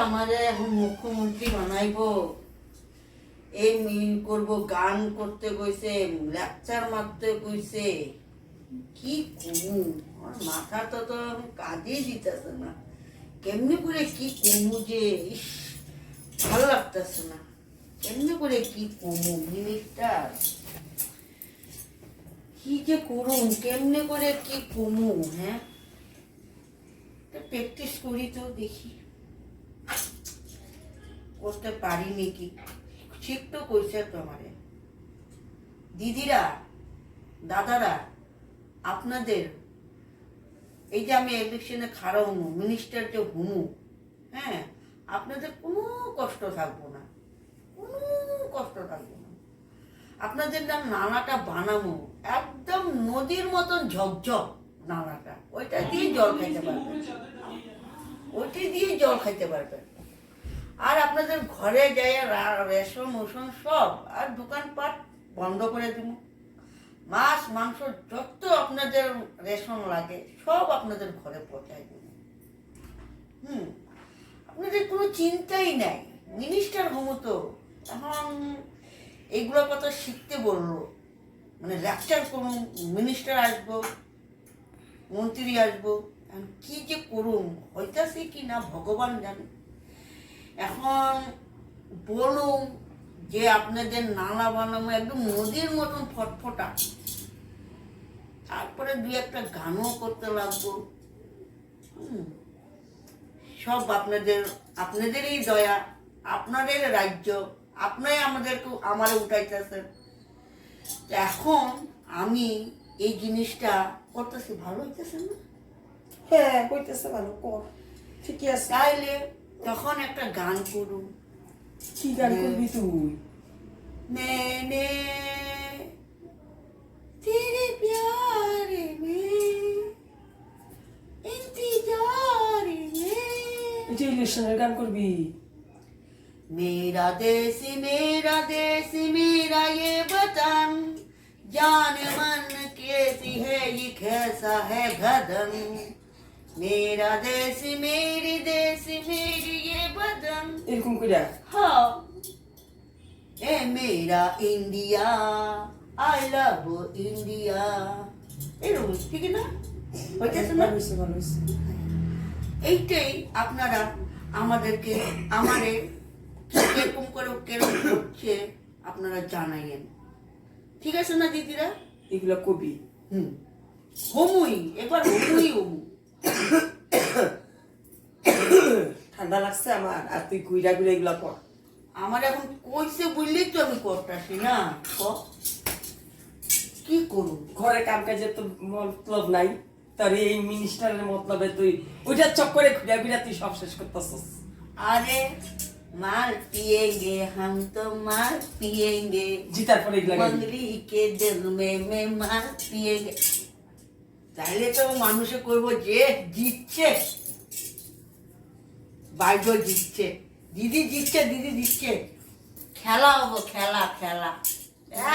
আমারে এখন মুখ্যমন্ত্রী বানাইবো, এই মিল করব, গান করতে কইছে, লেকচার মারতে কইছে, কি কমু? আমার মাথা তো কাজেই দিতেছে না। কেমনি করে কি কমু যে, ইস, ভালো লাগতেছে না। কেমনি করে কি কমু? মিনিটটা কি যে করুন, কেমনে করে কি কমু? হ্যাঁ, প্র্যাকটিস করি তো, দেখি করতে পারি নাকি। ঠিক তো কইছে তো আমারে দিদিরা, দাদারা, আপনাদের এই যে আমি ইলেকশনে খাড়া হমু, মিনিস্টার যে হমু, হ্যাঁ, আপনাদের কোনো কষ্ট থাকবো না, কোনো কষ্ট থাকবো না। আপনাদের নাম নালাটা বানাবো একদম নদীর মতন ঝকঝক নালাটা, ওইটা দিয়ে জল খাইতে পারবেন, ওইটি দিয়ে জল খাইতে পারবেন। আর আপনাদের ঘরে যাই রেশন মোশন সব আর দোকানপাট বন্ধ করে দিব। মাছ মাংস যত আপনাদের রেশন লাগে সব আপনাদের ঘরে পৌঁছাই দেব। আপনাদের কোনো চিন্তাই নাই, মিনিস্টার হবো তো। এখন এইগুলো কথা শিখতে বললো, মানে লেকচার করুন, মিনিস্টার আসবো, মন্ত্রী আসবো, কি যে করুন হইতাছে কি না ভগবান জানে। এখন বলুন যে আপনাদের নালা বানাবো একদম নদীর মতন ফটফটা, তারপরে দুই একটা গানও করতে লাগবো। সব আপনাদেরই দয়া, আপনাদের রাজ্য, আপনারাই আমারে উঠাইতেছেন। এখন আমি এই জিনিসটা করতেছি, ভালো হইতেছে না? হ্যাঁ কইতেছে ভালো, কর ঠিকই আছে। তাইলে তখন একটা গান করুন। কি গান করবি তুই? मैंने तेरे प्यार में इंतजार में, এটা ইলেকশনের গান করবি? मेरा देश मेरा ये वतन, जान मन कैसी है ये कैसा है गदन, मेरा देश मेरी ये वतन। এরকম কইরা हाँ, ए मेरा इंडिया, आई लव इंडिया, এরকম ঠিক না? হইতেছে না? ভালো হইছে, ভালো হইছে। এইটাই আপনারা আমাদেরকে কিরকম করে কেরকম করছে আপনারা জানাইয়েন, ঠিক আছে না দিদিরা? এগুলা কবি। হমুই এবার হমু। ঠান্ডা লাগছে আমার, আর তুই ঘুরা ঘুরে এগুলা কর। আমার এখন কইছে বুঝলেই তো আমি করতেছি না, কি করুন? ঘরে কাম কাজে তো মতলব নাই, তার এই মিনিস্টারের মতলবে তুই ওইটা চক্করে ঘুরা ঘুরা তুই সব শেষ করতেছস। আরে माल पिएंगे हम तो माल पिएंगे, জিতার পরে এগুলা গাইবি। मंगली के दिल में माल पिएंगे। তাইলে তো মানুষে কইবো যে জিতছে, বাইজো জিতছে, দিদি জিতছে, খেলা হবো, খেলা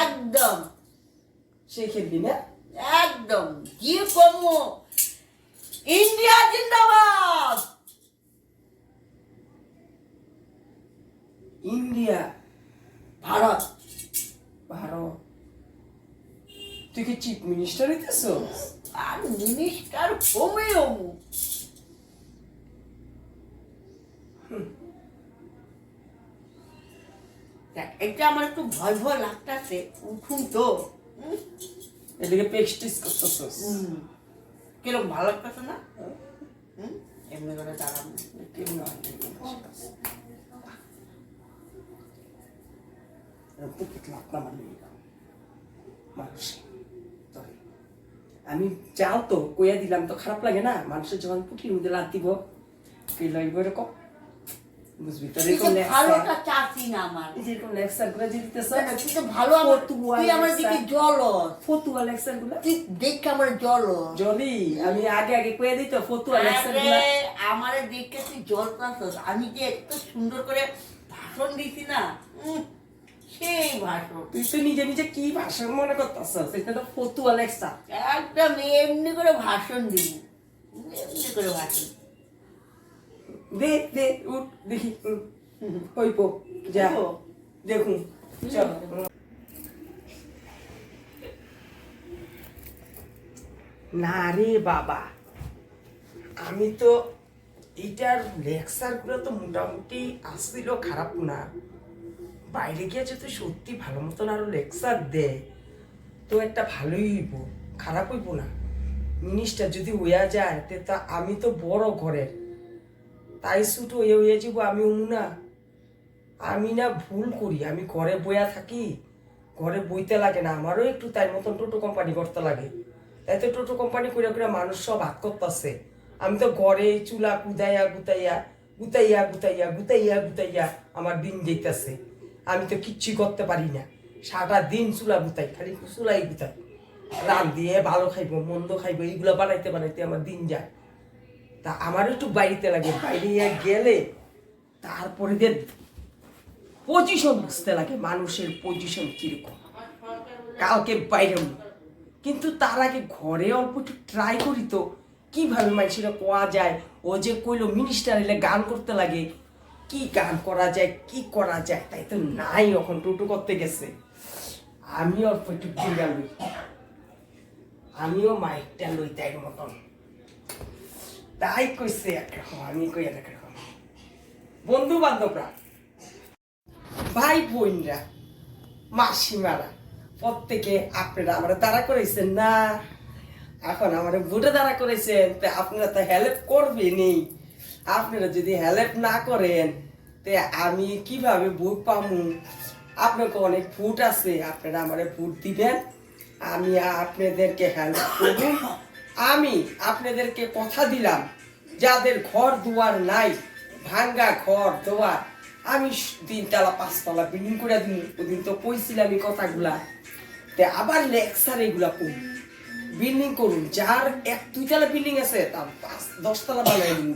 একদম সেই খেলবি না? একদম কি কমো, ইন্ডিয়া জিন্দাবাদ। ইন্ডিয়া, ভারত, তুই কি চিফ মিনিস্টার হইতেছস? আর মিনিস্টার হমু। এটা আমার একটু ভয় লাগতেছে, উঠুন তো। এদিকে প্র্যাকটিস করতেছস? কিরকম ভালো লাগতেছে না? এমনি করে দাঁড়াবো, আমি যাও তো কইয়া দিলাম তো, খারাপ লাগে না? মানুষের যখন পুটির মধ্যে লাগ দিব কি লাগবে এরকম, বুঝবি তো? ভালোটা চাচ্ছি না আমার, যেরকম লেকচার গুলো যে দিতেছ, তুই তো ভালো, তুই আমার দিকে জল ফতুয়া লেকচার গুলো তুই দেখে আমার জল জলি। আমি আগে কইয়া দিত ফতুয়া লেকচার গুলো, আমারে দেখে তুই জল পাচ্ছ। আমি যে এত সুন্দর করে ভাষণ দিছি না, সেই ভাষণ। তুই তো নিজে কি ভাষণ মনে করতেছ? সেটা তো ফতুয়া লেকচার। একদম এমনি করে ভাষণ দিব, এমনি করে ভাষণ। দে দে উঠ দেখি হইব যা হইবো? দেখুন চল না রে বাবা আমি তো এইটার লেকচার গুলো তো মোটামুটি আসছিল খারাপ না বাইরে গিয়ে যদি সত্যি ভালো মতন আরো লেকচার দেয় তো একটা ভালোই হইব খারাপ হইব না মিনিস্টার যদি হইয়া যায় তা আমি তো বড় ঘরের তাই ছুটো হয়ে যাব আমি না আমি না ভুল করি আমি ঘরে বইয়া থাকি ঘরে বইতে লাগে না আমারও একটু তাই মতন টোটো কোম্পানি করতে লাগে তাই তো টোটো কোম্পানি করে করে মানুষ সব হাত করতেছে আমি তো ঘরে চুলা কুদাইয়া গুতাইয়া গুতাইয়া গুতাইয়া গুতাইয়া গুতাইয়া আমার দিন যেতেছে আমি তো কিচ্ছু করতে পারি না সারা দিন চুলা গুতাই খালি চুলাই গুতাই রান দিয়ে ভালো খাইবো মন্দ খাইবো এইগুলো বানাইতে বানাইতে আমার দিন যায় তা আমারও একটু বাইরে লাগে বাইরে গেলে তারপরে যে পজিশন বুঝতে লাগে মানুষের পজিশন কিরকম কালকে বাইরে কিন্তু তার আগে ঘরে অল্প একটু ট্রাই করি তো কিভাবে মানুষেরা কোয়া যায় ও যে কইলো মিনিস্টার এলে গান করতে লাগে কি গান করা যায় কি করা যায় তাই তো নাই এখন টোটো করতে গেছে আমি অল্প একটু গান লই আমিও মাইকটা লই তাই মতন তাই কইছে একরকম আমি কই একরকম বন্ধু বান্ধবরা ভাই বোনরা মাসিমারা প্রত্যেকে আপনারা আমার দাঁড়া করেছেন না এখন আমার ভোটে দাঁড়া করেছেন তা আপনারা তো হেল্প করবেনই আপনারা যদি হেল্প না করেন তে আমি কিভাবে ভোট পামু আপনাকে অনেক ভোট আছে আপনারা আমার ভোট দিবেন আমি আপনাদেরকে হেল্প করব আমি আপনাদেরকে কথা দিলাম যাদের ঘর দুয়ার নাই ভাঙ্গা ঘর দুয়ার আমি 3 তলা 5 তলা বিল্ডিং করে দিই ওদিন তো কইছিলাম এই কথাগুলা তে আবার লেকচার এগুলা করুন বিল্ডিং করুন যার 1-2 তলা বিল্ডিং আছে তার 5-10 তলা বানাই দিন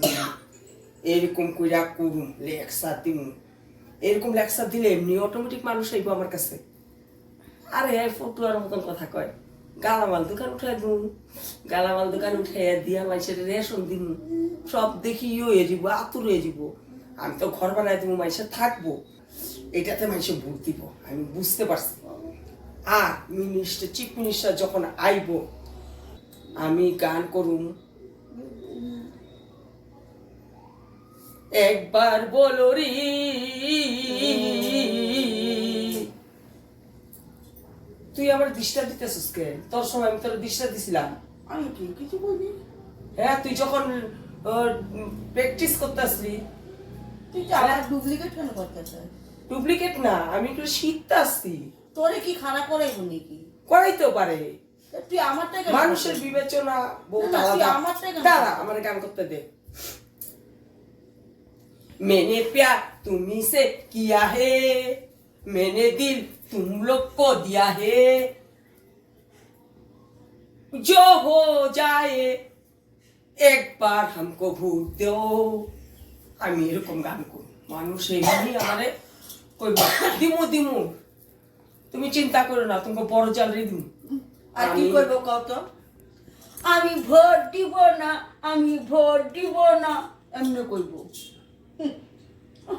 এরকম কইরা করুন লেকচার দিন এরকম লেকচার দিলে এমনি অটোমেটিক মানুষ আইবো আমার কাছে আরে ফটুয়ার মতন কথা কয় গালামাল দোকান উঠাই দিন গালামাল দোকান উঠাইয়া দিয়া মানুষের রেশন দিন সব দেখি হয়ে যাব আতুর হয়ে যাব আমি তো ঘর বানাই দিব মানুষের থাকবো এটাতে মানুষের ভোট দিব আমি বুঝতে পারছি আর মিনিস্টার চিফ মিনিস্টার যখন আইব আমি গান করুম একবার বলো রে তুই আমার ডিস্টার্ব দিতেছিস কে তোর সময় আমি তোর ডিস্টার্ব দিছিলাম আমি কি কিছু বলি হ্যাঁ তুই যখন প্র্যাকটিস করতে আসলি তুই আবার ডুপ্লিকেট কেন করতেছ ডুপ্লিকেট না আমি একটু শিখতে আসছি তোরে কি খারাপ করাইবো নাকি করাইতেও পারে তুই আমারটা কেন মানুষের বিবেচনা বহুত না, তুই আলাদা আমারটা কেন দাঁড়া আমার গান করতে দে मैंने प्यार तुम्ही से किया है मैंने दिल तुम लोग को दिया है जो हो जाए एक बार हमको भूल दो আমি এরকম গান করি মানুষ এমনি আমারে কই দিমু দিমু তুমি চিন্তা করো না তোমাকে বড় জাল রে দিমু আর কি করব কত আমি ভোট দিব না আমি ভোট দিব না এমনি কইব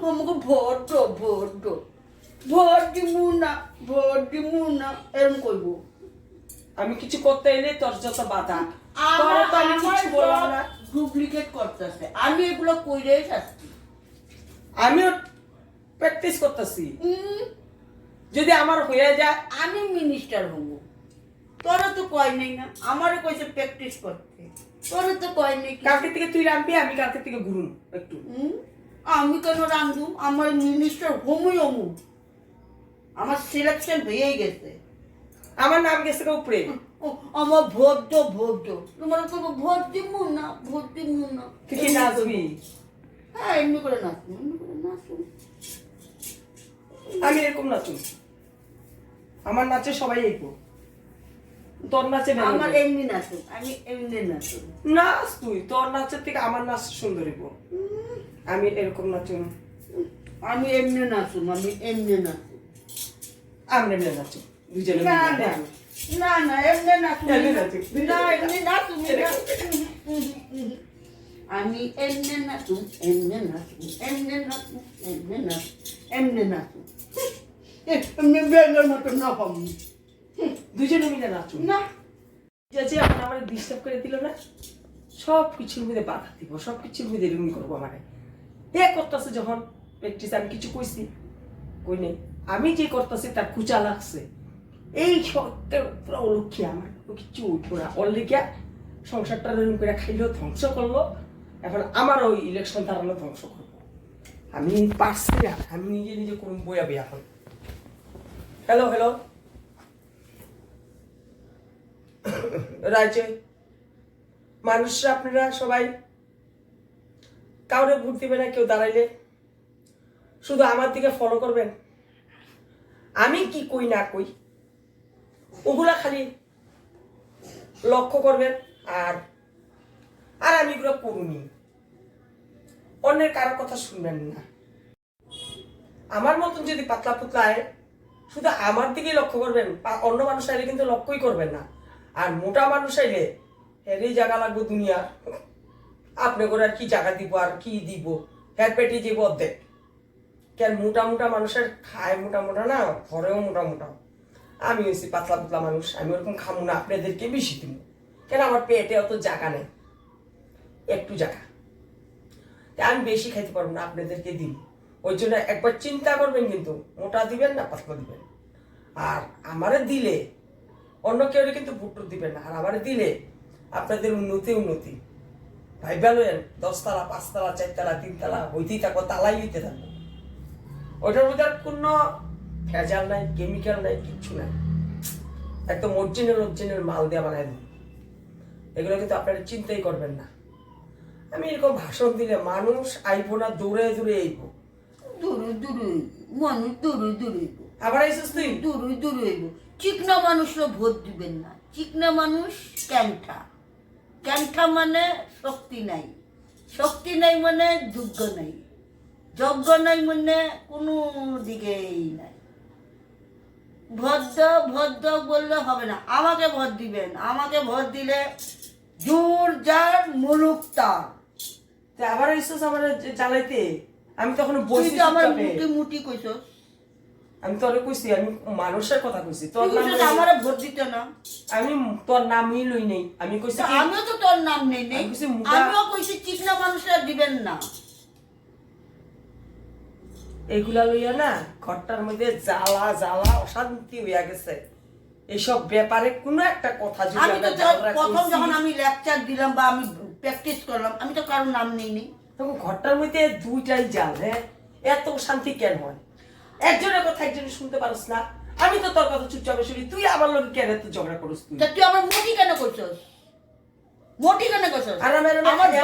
আমাকে ভোট দো ভোট দো ভোট দিমু না ভোট দিমু না এরকম কইব আমি কিছু করতে এলে তোর যত বাধা তোর তো আমি কিছু বললাম না ডুপ্লিকেট করতেছে আমি এগুলো কইরেই থাকি আমিও প্র্যাকটিস করতেছি যদি আমার হয়ে যায় আমি মিনিস্টার হব তোরা তো কয় নাই না আমারও কইছে প্র্যাকটিস করতে তোরা তো কয় নাই কি? কালকে থেকে তুই রাখবি আমি কালকে থেকে ঘুরুম একটু আমি কেন রান্ধুম আমার মিনিস্টার হমুই হমু আমার সিলেকশন হয়েই গেছে আমার নাম গেছে উপরে ও, আমার ভোট দো ভোট দো তোমার তো ভোট দিমু না ভোট দিমু না তুই কি নাচবি হ্যাঁ এমনি করে নাচুন এমনি করে নাচুন আমি এরকম নাচুম আমার নাচে সবাই আইবো তোর নাচে আমার এমনি নাচুন আমি এমনি নাচুন নাচ তুই তোর নাচের থেকে আমার নাচ সুন্দর হইব আমি এরকম নাচুম আমি এমনি নাচুন আমি এমনি নাচুন আমরা মিলে নাচুম দুজনে না মিলে। না না না এমনি নাচুন এমনি নাচুন। না এমনি নাচুন আমি এমনে নাচুম, এমনে নাচুম, এমনে নাচুম, এমনে নাচুম, এমনে নাচুম। এমনি ব্যাঙ্গের মতো না পাবো দুজনে মিলে নাচুন না। যে এখন আমার ডিস্টার্ব করে দিল না, সব কিছুর মধ্যে বাধা দিব, সব কিছুর মধ্যে এরকম করবো আমারে। এ করতেছে যখন প্র্যাকটিস, আমি কিছু কইছি কই নেই, আমি যে করতেছি তার কুচা লাগছে, এই সত্যের পুরো অলক্ষী আমার, ও কিচ্ছু উঠবো না। ওর লিখিয়া সংসারটা এরকম করে খাইলো, ধ্বংস করলো, এখন আমার ওই ইলেকশন দাঁড়ানো ধ্বংস করবো। আমি পারছি না, আমি নিজে নিজে করুন বইয়াবি এখন। হ্যালো হ্যালো রাজ্যে মানুষরা, আপনারা সবাই কাউরে ভোট দিবে না, কেউ দাঁড়াইলে শুধু আমার দিকে ফলো করবেন। আমি কি কই না কই ওগুলা খালি লক্ষ্য করবেন, আর আর আমি এগুলো করুনি, অন্যের কারো কথা শুনবেন না। আমার মতন যদি পাতলা পুতলা আয়, শুধু আমার দিকেই লক্ষ্য করবেন, অন্য মানুষ আইলে কিন্তু লক্ষ্যই করবেন না। আর মোটা মানুষ আইলে হেরেই জায়গা লাগবে দুনিয়া, আপনি করে আর কি জায়গা দিব, আর কি দিব, হ্যাঁ পেটে যাবো অর্ধেক। কেন মোটা মোটা মানুষের খায় মোটা মোটা না, ঘরেও মোটা মোটা। আমি হয়েছি পাতলা পাতলা মানুষ, আমি ওরকম খামু না, আপনাদেরকে বেশি দিব। কেন আমার পেটে অত জায়গা নেই, একটু জায়গা, আমি বেশি খাইতে পারবো না, আপনাদেরকে দিন। ওই জন্য একবার চিন্তা করবেন, কিন্তু মোটা দিবেন না পাতলা দিবেন। আর আমারে দিলে অন্য কেউ কিন্তু ভোট দিবেন না, আর আমারে দিলে আপনাদের উন্নতি উন্নতি ভাইবা লইন। 10 তলা 5 তলা 4 তলা 3 তলা হইতেই থাকবো, তালাই হইতে থাকবো। ওইটার মধ্যে আর কোনো ভেজাল নাই, কেমিক্যাল নাই, কিচ্ছু নাই, একদম অরিজিনাল মাল দিয়ে বানাই দিন। এগুলো কিন্তু আপনারা চিন্তাই করবেন না। আমি এরকম ভাষণ দিলে মানুষ আইবো না, দৌড়ে দূরে আইবো, দূরে দূরে মানুষ, দূরে দূরে আবার আইসিস তুই দূরে দূরে চিকনা মানুষও ভোট দিবেন না। চিকনা মানুষ ক্যান্ঠা, ক্যান্ঠা মানে শক্তি নাই, শক্তি নাই মানে যোগ্য নাই, যোগ্য নাই মানে কোনো দিকেই নাই। ভদ্র ভদ্র বললে হবে না, আমাকে ভোট দিবেন। আমাকে ভোট দিলে জোর যার মুলুক তার। আবার আইসিস আমার জ্বালাইতে। আমি তখন তুই বসি, তো আমার মুটি মুটি কইছস। আমি তোরে কইছি, আমি মানুষের কথা কইছি, তোর তুই কইছস আমারে ভোট দিতে না। আমি তোর নামই লই নেই, আমি কইছি কি, আমিও তো তোর নাম নেই নেই, আমি কইছি মুটা, আমিও কইছি চিকনা মানুষরা দিবেন না। এগুলা লইয়া না ঘরটার মধ্যে জ্বালা জ্বালা অশান্তি হইয়া গেছে। এইসব ব্যাপারে কোনো একটা কথা যদি আমি তো আমরা তোর ঝগড়া প্রথম করছি, যখন আমি লেকচার দিলাম বা আমি প্র্যাকটিস করলাম, আমি তো কারোর নাম নেই নেই। তখন ঘরটার মধ্যে দুইটাই জাল। হ্যাঁ, এত শান্তি কেন হয়? একজনের কথা একজনে শুনতে পারস না। আমি তো তোর কথা চুপচাপ শুনি, তুই আমার লোক কেন এত ঝগড়া করিস? তুই তা তুই আমার মোটি কেন করছস? মোটি কেন করছস? আর আমার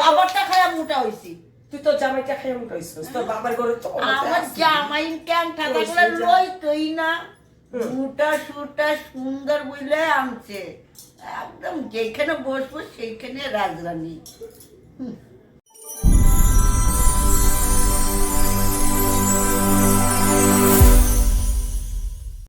বাবারটা খায়া মোটা হইছি। তুই তো জামাইটা খাইয়া মোটা হইছিস, তোর বাবার ঘরে তো আমার জামাই কেন থাকলে লই তুই না, মোটা সুটা সুন্দর বুঝলে আনছে, একদম যেখানে বসবো সেইখানে রাজরানী।